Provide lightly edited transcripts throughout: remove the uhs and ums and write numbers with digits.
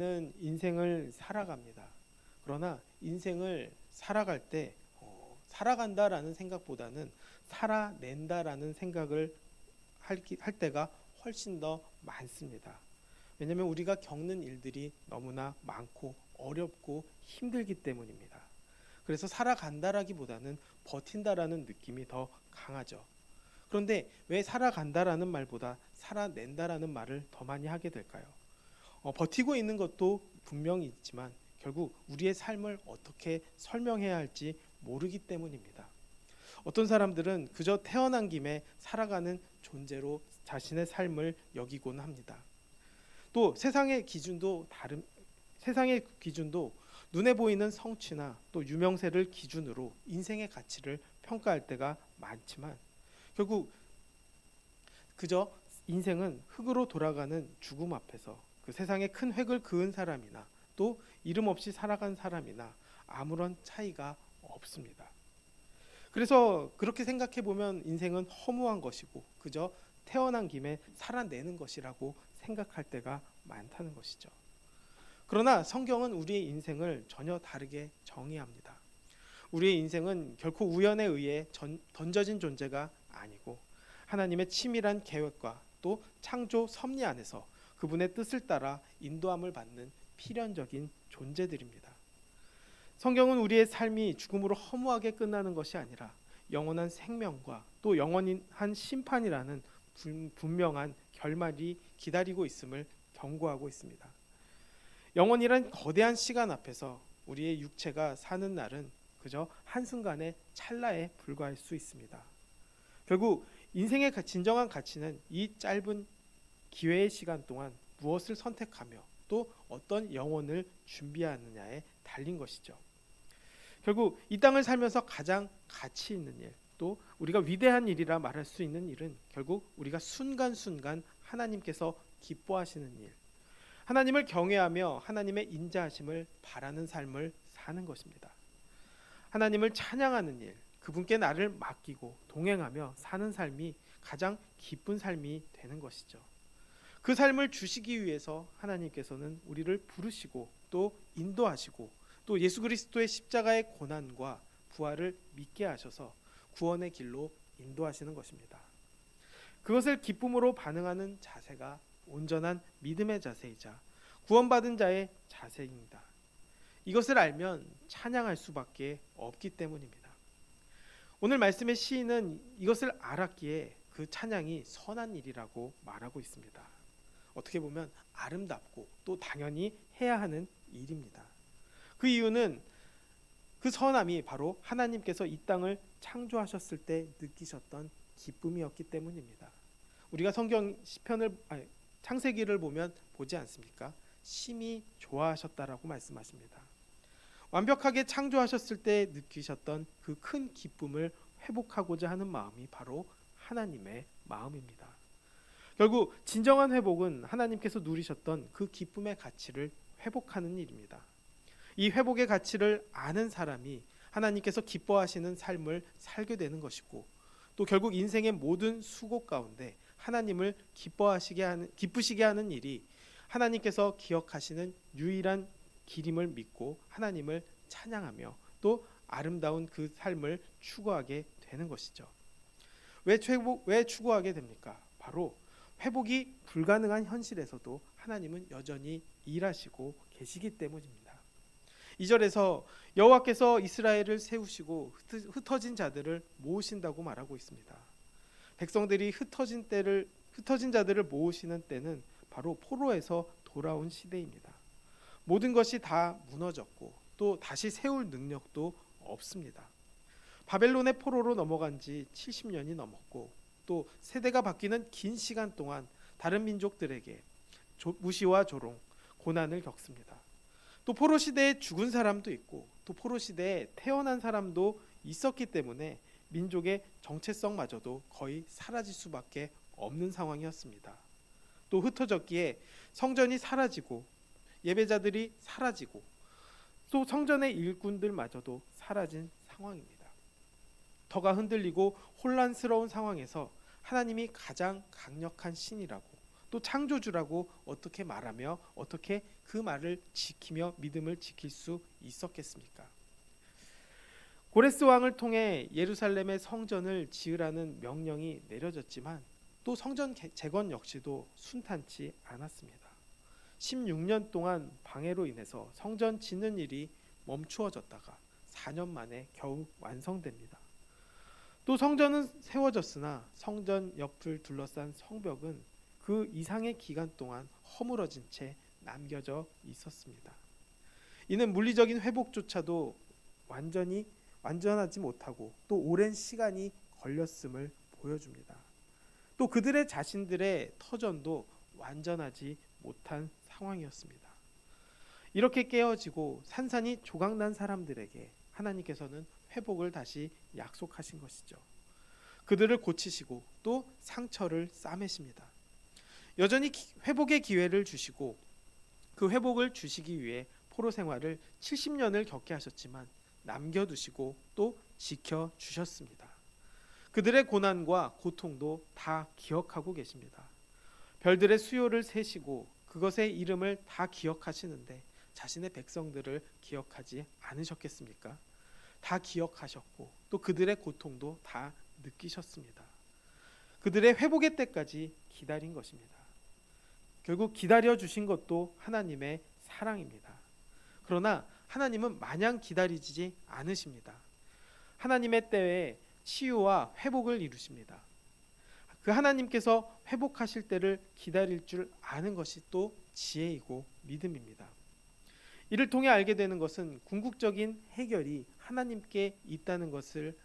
인생을 살아갑니다. 그러나 인생을 살아갈 때 살아간다라는 생각보다는 살아낸다라는 생각을 할 때가 훨씬 더 많습니다. 왜냐하면 우리가 겪는 일들이 너무나 많고 어렵고 힘들기 때문입니다. 그래서 살아간다라기보다는 버틴다라는 느낌이 더 강하죠. 그런데 왜 살아간다라는 말보다 살아낸다라는 말을 더 많이 하게 될까요? 버티고 있는 것도 분명히 있지만 결국 우리의 삶을 어떻게 설명해야 할지 모르기 때문입니다. 어떤 사람들은 그저 태어난 김에 살아가는 존재로 자신의 삶을 여기곤 합니다. 또 세상의 기준도 눈에 보이는 성취나 또 유명세를 기준으로 인생의 가치를 평가할 때가 많지만 결국 그저 인생은 흙으로 돌아가는 죽음 앞에서 그 세상에 큰 획을 그은 사람이나 또 이름 없이 살아간 사람이나 아무런 차이가 없습니다. 그래서 그렇게 생각해 보면 인생은 허무한 것이고 그저 태어난 김에 살아내는 것이라고 생각할 때가 많다는 것이죠. 그러나 성경은 우리의 인생을 전혀 다르게 정의합니다. 우리의 인생은 결코 우연에 의해 던져진 존재가 아니고 하나님의 치밀한 계획과 또 창조 섭리 안에서 그분의 뜻을 따라 인도함을 받는 필연적인 존재들입니다. 성경은 우리의 삶이 죽음으로 허무하게 끝나는 것이 아니라 영원한 생명과 또 영원한 심판이라는 분명한 결말이 기다리고 있음을 경고하고 있습니다. 영원이란 거대한 시간 앞에서 우리의 육체가 사는 날은 그저 한순간의 찰나에 불과할 수 있습니다. 결국 인생의 진정한 가치는 이 짧은 기회의 시간 동안 무엇을 선택하며 또 어떤 영혼을 준비하느냐에 달린 것이죠. 결국 이 땅을 살면서 가장 가치 있는 일, 또 우리가 위대한 일이라 말할 수 있는 일은 결국 우리가 순간순간 하나님께서 기뻐하시는 일, 하나님을 경외하며 하나님의 인자하심을 바라는 삶을 사는 것입니다. 하나님을 찬양하는 일, 그분께 나를 맡기고 동행하며 사는 삶이 가장 기쁜 삶이 되는 것이죠. 그 삶을 주시기 위해서 하나님께서는 우리를 부르시고 또 인도하시고 또 예수 그리스도의 십자가의 고난과 부활을 믿게 하셔서 구원의 길로 인도하시는 것입니다. 그것을 기쁨으로 반응하는 자세가 온전한 믿음의 자세이자 구원받은 자의 자세입니다. 이것을 알면 찬양할 수밖에 없기 때문입니다. 오늘 말씀의 시인은 이것을 알았기에 그 찬양이 선한 일이라고 말하고 있습니다. 어떻게 보면 아름답고 또 당연히 해야 하는 일입니다. 그 이유는 그 선함이 바로 하나님께서 이 땅을 창조하셨을 때 느끼셨던 기쁨이었기 때문입니다. 우리가 창세기를 보면 보지 않습니까? 심히 좋아하셨다라고 말씀하십니다. 완벽하게 창조하셨을 때 느끼셨던 그 큰 기쁨을 회복하고자 하는 마음이 바로 하나님의 마음입니다. 결국 진정한 회복은 하나님께서 누리셨던 그 기쁨의 가치를 회복하는 일입니다. 이 회복의 가치를 아는 사람이 하나님께서 기뻐하시는 삶을 살게 되는 것이고 또 결국 인생의 모든 수고 가운데 하나님을 기쁘시게 하는 일이 하나님께서 기억하시는 유일한 길임을 믿고 하나님을 찬양하며 또 아름다운 그 삶을 추구하게 되는 것이죠. 왜 추구하게 됩니까? 바로 회복이 불가능한 현실에서도 하나님은 여전히 일하시고 계시기 때문입니다. 2절에서 여호와께서 이스라엘을 세우시고 흩어진 자들을 모으신다고 말하고 있습니다. 백성들이 흩어진 자들을 모으시는 때는 바로 포로에서 돌아온 시대입니다. 모든 것이 다 무너졌고 또 다시 세울 능력도 없습니다. 바벨론의 포로로 넘어간 지 70년이 넘었고 또 세대가 바뀌는 긴 시간 동안 다른 민족들에게 무시와 조롱, 고난을 겪습니다. 또 포로 시대에 죽은 사람도 있고 또 포로 시대에 태어난 사람도 있었기 때문에 민족의 정체성마저도 거의 사라질 수밖에 없는 상황이었습니다. 또 흩어졌기에 성전이 사라지고 예배자들이 사라지고 또 성전의 일꾼들마저도 사라진 상황입니다. 터가 흔들리고 혼란스러운 상황에서 하나님이 가장 강력한 신이라고 또 창조주라고 어떻게 말하며 어떻게 그 말을 지키며 믿음을 지킬 수 있었겠습니까? 고레스 왕을 통해 예루살렘의 성전을 지으라는 명령이 내려졌지만 또 성전 재건 역시도 순탄치 않았습니다. 16년 동안 방해로 인해서 성전 짓는 일이 멈추어졌다가 4년 만에 겨우 완성됩니다. 또 성전은 세워졌으나 성전 옆을 둘러싼 성벽은 그 이상의 기간 동안 허물어진 채 남겨져 있었습니다. 이는 물리적인 회복조차도 완전하지 못하고 또 오랜 시간이 걸렸음을 보여줍니다. 또 그들의 자신들의 터전도 완전하지 못한 상황이었습니다. 이렇게 깨어지고 산산이 조각난 사람들에게 하나님께서는 회복을 다시 약속하신 것이죠. 그들을 고치시고 또 상처를 싸매십니다. 여전히 회복의 기회를 주시고 그 회복을 주시기 위해 포로 생활을 70년을 겪게 하셨지만 남겨두시고 또 지켜주셨습니다. 그들의 고난과 고통도 다 기억하고 계십니다. 별들의 수요를 세시고 그것의 이름을 다 기억하시는데 자신의 백성들을 기억하지 않으셨겠습니까? 다 기억하셨고 또 그들의 고통도 다 느끼셨습니다. 그들의 회복의 때까지 기다린 것입니다. 결국 기다려주신 것도 하나님의 사랑입니다. 그러나 하나님은 마냥 기다리지 않으십니다. 하나님의 때에 치유와 회복을 이루십니다. 그 하나님께서 회복하실 때를 기다릴 줄 아는 것이 또 지혜이고 믿음입니다. 이를 통해 알게 되는 것은 궁극적인 해결이 하나님께 있다는 것을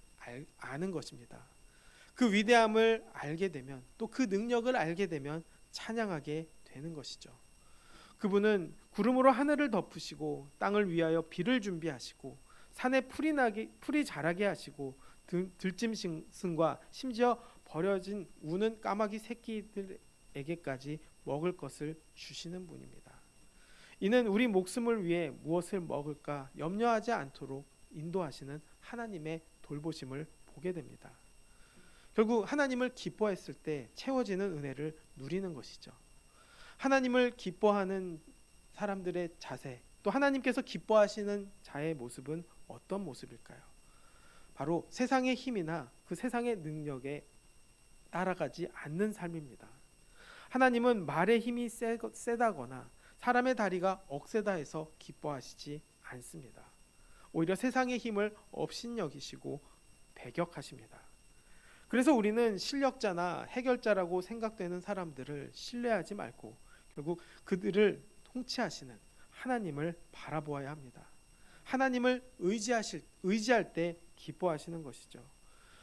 아는 것입니다. 그 위대함을 알게 되면 또 그 능력을 알게 되면 찬양하게 되는 것이죠. 그분은 구름으로 하늘을 덮으시고 땅을 위하여 비를 준비하시고 산에 풀이 자라게 하시고 들짐승과 심지어 버려진 우는 까마귀 새끼들에게까지 먹을 것을 주시는 분입니다. 이는 우리 목숨을 위해 무엇을 먹을까 염려하지 않도록 인도하시는 하나님의 돌보심을 보게 됩니다. 결국 하나님을 기뻐했을 때 채워지는 은혜를 누리는 것이죠. 하나님을 기뻐하는 사람들의 자세, 또 하나님께서 기뻐하시는 자의 모습은 어떤 모습일까요? 바로 세상의 힘이나 그 세상의 능력에 따라가지 않는 삶입니다. 하나님은 말의 힘이 세다거나 사람의 다리가 억세다 해서 기뻐하시지 않습니다. 오히려 세상의 힘을 업신여기시고 배격하십니다. 그래서 우리는 실력자나 해결자라고 생각되는 사람들을 신뢰하지 말고 결국 그들을 통치하시는 하나님을 바라보아야 합니다. 하나님을 의지할 때 기뻐하시는 것이죠.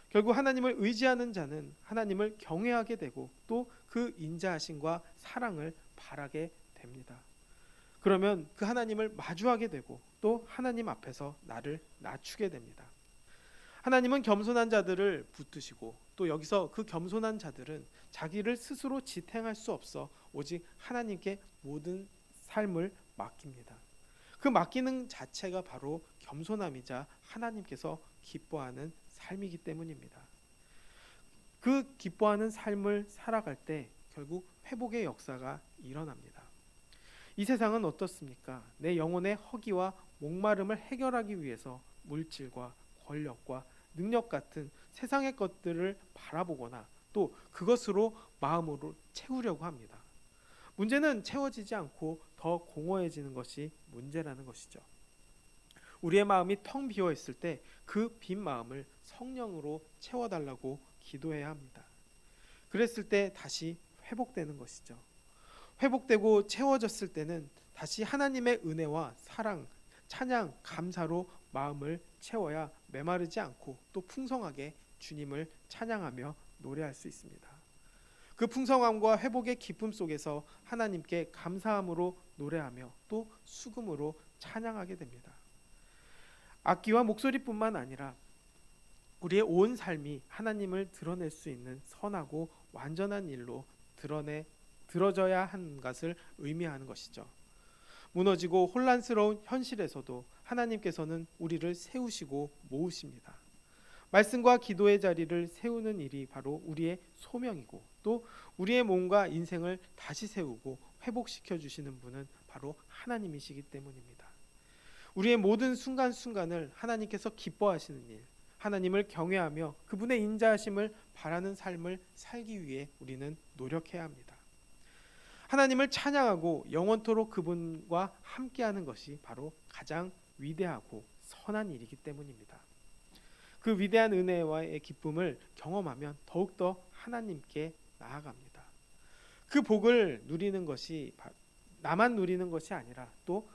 결국 하나님을 의지하는 자는 하나님을 경외하게 되고 또 그 인자하심과 사랑을 바라게 됩니다. 그러면 그 하나님을 마주하게 되고 또 하나님 앞에서 나를 낮추게 됩니다. 하나님은 겸손한 자들을 붙드시고 또 여기서 그 겸손한 자들은 자기를 스스로 지탱할 수 없어 오직 하나님께 모든 삶을 맡깁니다. 그 맡기는 자체가 바로 겸손함이자 하나님께서 기뻐하는 삶이기 때문입니다. 그 기뻐하는 삶을 살아갈 때 결국 회복의 역사가 일어납니다. 이 세상은 어떻습니까? 내 영혼의 허기와 목마름을 해결하기 위해서 물질과 권력과 능력 같은 세상의 것들을 바라보거나 또 그것으로 마음으로 채우려고 합니다. 문제는 채워지지 않고 더 공허해지는 것이 문제라는 것이죠. 우리의 마음이 텅 비어 있을 때 그 빈 마음을 성령으로 채워달라고 기도해야 합니다. 그랬을 때 다시 회복되는 것이죠. 회복되고 채워졌을 때는 다시 하나님의 은혜와 사랑, 찬양, 감사로 마음을 채워야 메마르지 않고 또 풍성하게 주님을 찬양하며 노래할 수 있습니다. 그 풍성함과 회복의 기쁨 속에서 하나님께 감사함으로 노래하며 또 수금으로 찬양하게 됩니다. 악기와 목소리뿐만 아니라 우리의 온 삶이 하나님을 드러낼 수 있는 선하고 완전한 일로 드러져야 하는 것을 의미하는 것이죠. 무너지고 혼란스러운 현실에서도 하나님께서는 우리를 세우시고 모으십니다. 말씀과 기도의 자리를 세우는 일이 바로 우리의 소명이고, 또 우리의 몸과 인생을 다시 세우고 회복시켜 주시는 분은 바로 하나님이시기 때문입니다. 우리의 모든 순간순간을 하나님께서 기뻐하시는 일, 하나님을 경외하며 그분의 인자하심을 바라는 삶을 살기 위해 우리는 노력해야 합니다. 하나님을 찬양하고 영원토록 그분과 함께하는 것이 바로 가장 위대하고 선한 일이기 때문입니다. 그 위대한 은혜와의 기쁨을 경험하면 더욱더 하나님께 나아갑니다. 그 복을 누리는 것이 나만 누리는 것이 아니라 또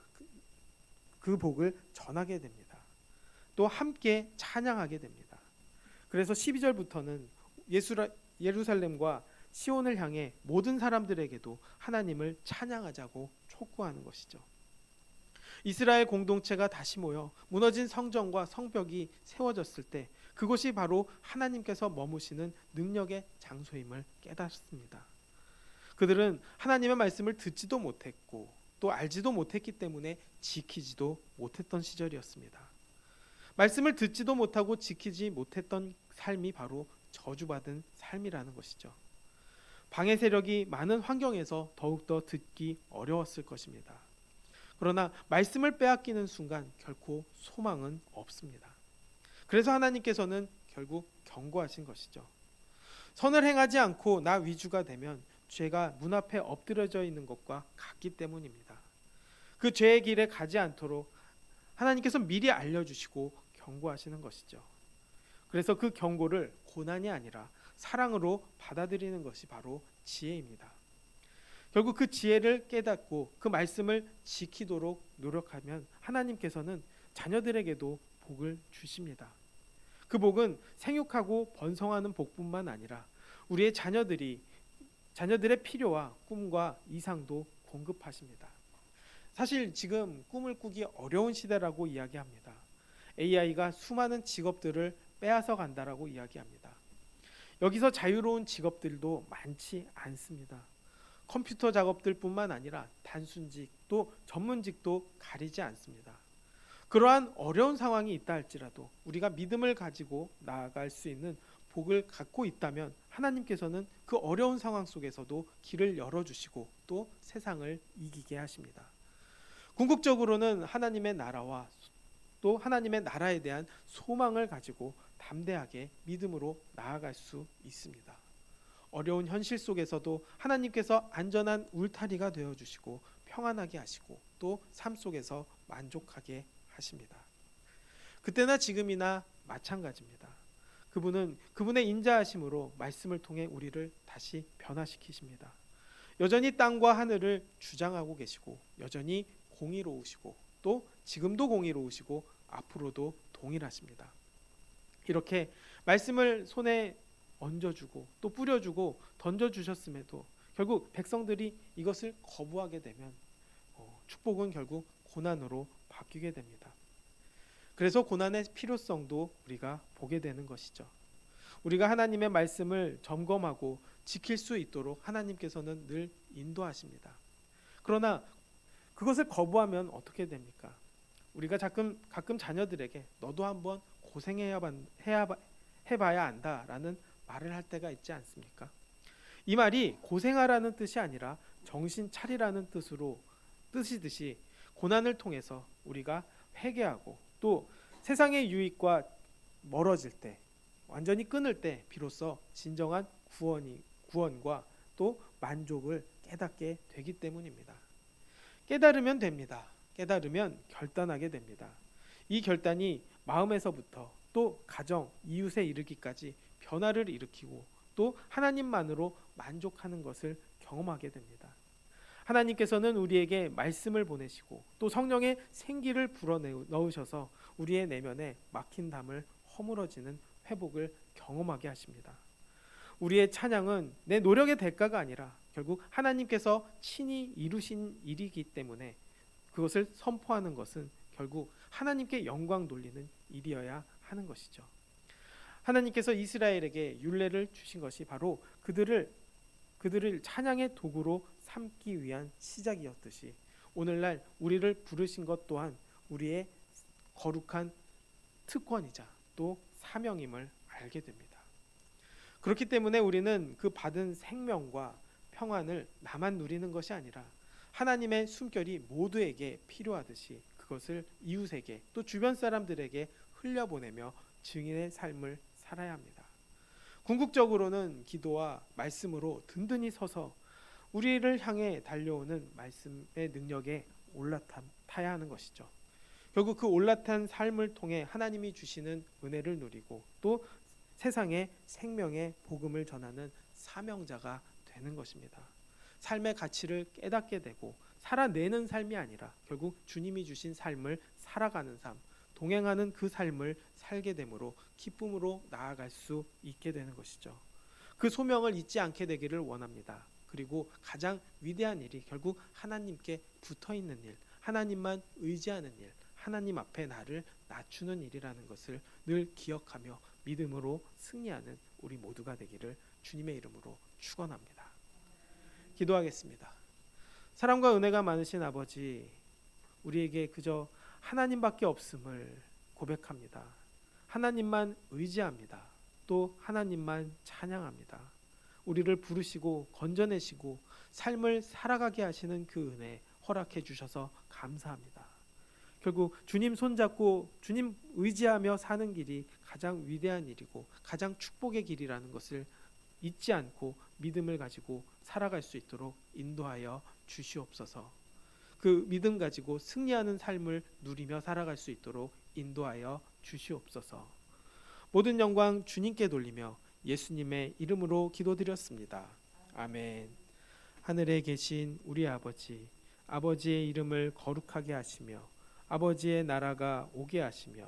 그 복을 전하게 됩니다. 또 함께 찬양하게 됩니다. 그래서 12절부터는 예루살렘과 시온을 향해 모든 사람들에게도 하나님을 찬양하자고 촉구하는 것이죠. 이스라엘 공동체가 다시 모여 무너진 성전과 성벽이 세워졌을 때 그곳이 바로 하나님께서 머무시는 능력의 장소임을 깨닫습니다. 그들은 하나님의 말씀을 듣지도 못했고 또 알지도 못했기 때문에 지키지도 못했던 시절이었습니다. 말씀을 듣지도 못하고 지키지 못했던 삶이 바로 저주받은 삶이라는 것이죠. 방해 세력이 많은 환경에서 더욱더 듣기 어려웠을 것입니다. 그러나 말씀을 빼앗기는 순간 결코 소망은 없습니다. 그래서 하나님께서는 결국 경고하신 것이죠. 선을 행하지 않고 나 위주가 되면 죄가 문 앞에 엎드려져 있는 것과 같기 때문입니다. 그 죄의 길에 가지 않도록 하나님께서 미리 알려주시고 경고하시는 것이죠. 그래서 그 경고를 고난이 아니라 사랑으로 받아들이는 것이 바로 지혜입니다. 결국 그 지혜를 깨닫고 그 말씀을 지키도록 노력하면 하나님께서는 자녀들에게도 복을 주십니다. 그 복은 생육하고 번성하는 복뿐만 아니라 우리의 자녀들의 필요와 꿈과 이상도 공급하십니다. 사실 지금 꿈을 꾸기 어려운 시대라고 이야기합니다. AI가 수많은 직업들을 빼앗아 간다라고 이야기합니다. 여기서 자유로운 직업들도 많지 않습니다. 컴퓨터 작업들뿐만 아니라 단순직 또 전문직도 가리지 않습니다. 그러한 어려운 상황이 있다 할지라도 우리가 믿음을 가지고 나아갈 수 있는 복을 갖고 있다면 하나님께서는 그 어려운 상황 속에서도 길을 열어주시고 또 세상을 이기게 하십니다. 궁극적으로는 하나님의 나라와 또 하나님의 나라에 대한 소망을 가지고 담대하게 믿음으로 나아갈 수 있습니다. 어려운 현실 속에서도 하나님께서 안전한 울타리가 되어주시고 평안하게 하시고 또 삶 속에서 만족하게 하십니다. 그때나 지금이나 마찬가지입니다. 그분은 그분의 인자하심으로 말씀을 통해 우리를 다시 변화시키십니다. 여전히 땅과 하늘을 주장하고 계시고 여전히 공의로우시고 또 지금도 공의로우시고 앞으로도 동일하십니다. 이렇게 말씀을 손에 얹어주고 또 뿌려주고 던져주셨음에도 결국 백성들이 이것을 거부하게 되면 축복은 결국 고난으로 바뀌게 됩니다. 그래서 고난의 필요성도 우리가 보게 되는 것이죠. 우리가 하나님의 말씀을 점검하고 지킬 수 있도록 하나님께서는 늘 인도하십니다. 그러나 그것을 거부하면 어떻게 됩니까? 우리가 가끔 자녀들에게 너도 한번 해봐야 안다라는 말을 할 때가 있지 않습니까? 이 말이 고생하라는 뜻이 아니라 정신 차리라는 뜻이듯이 고난을 통해서 우리가 회개하고 또 세상의 유익과 멀어질 때 완전히 끊을 때 비로소 진정한 구원과 또 만족을 깨닫게 되기 때문입니다. 깨달으면 됩니다. 깨달으면 결단하게 됩니다. 이 결단이 마음에서부터 또 가정, 이웃에 이르기까지 변화를 일으키고 또 하나님만으로 만족하는 것을 경험하게 됩니다. 하나님께서는 우리에게 말씀을 보내시고 또 성령의 생기를 불어넣으셔서 우리의 내면에 막힌 담을 허물어지는 회복을 경험하게 하십니다. 우리의 찬양은 내 노력의 대가가 아니라 결국 하나님께서 친히 이루신 일이기 때문에 그것을 선포하는 것은 결국 하나님께 영광 돌리는 일이어야 하는 것이죠. 하나님께서 이스라엘에게 율례를 주신 것이 바로 그들을 찬양의 도구로 삼기 위한 시작이었듯이 오늘날 우리를 부르신 것 또한 우리의 거룩한 특권이자 또 사명임을 알게 됩니다. 그렇기 때문에 우리는 그 받은 생명과 평안을 나만 누리는 것이 아니라 하나님의 숨결이 모두에게 필요하듯이 그것을 이웃에게 또 주변 사람들에게 흘려보내며 증인의 삶을 살아야 합니다. 궁극적으로는 기도와 말씀으로 든든히 서서 우리를 향해 달려오는 말씀의 능력에 올라타야 하는 것이죠. 결국 그 올라탄 삶을 통해 하나님이 주시는 은혜를 누리고 또 세상에 생명의 복음을 전하는 사명자가 되는 것입니다. 삶의 가치를 깨닫게 되고 살아내는 삶이 아니라 결국 주님이 주신 삶을 살아가는 삶, 동행하는 그 삶을 살게 되므로 기쁨으로 나아갈 수 있게 되는 것이죠. 그 소명을 잊지 않게 되기를 원합니다. 그리고 가장 위대한 일이 결국 하나님께 붙어있는 일, 하나님만 의지하는 일, 하나님 앞에 나를 낮추는 일이라는 것을 늘 기억하며 믿음으로 승리하는 우리 모두가 되기를 주님의 이름으로 축원합니다. 기도하겠습니다. 사랑과 은혜가 많으신 아버지, 우리에게 그저 하나님밖에 없음을 고백합니다. 하나님만 의지합니다. 또 하나님만 찬양합니다. 우리를 부르시고 건져내시고 삶을 살아가게 하시는 그 은혜 허락해 주셔서 감사합니다. 결국 주님 손잡고 주님 의지하며 사는 길이 가장 위대한 일이고 가장 축복의 길이라는 것을 잊지 않고 믿음을 가지고 살아갈 수 있도록 인도하여 주시옵소서. 그 믿음 가지고 승리하는 삶을 누리며 살아갈 수 있도록 인도하여 주시옵소서. 모든 영광 주님께 돌리며 예수님의 이름으로 기도드렸습니다. 아멘. 하늘에 계신 우리 아버지, 아버지의 이름을 거룩하게 하시며 아버지의 나라가 오게 하시며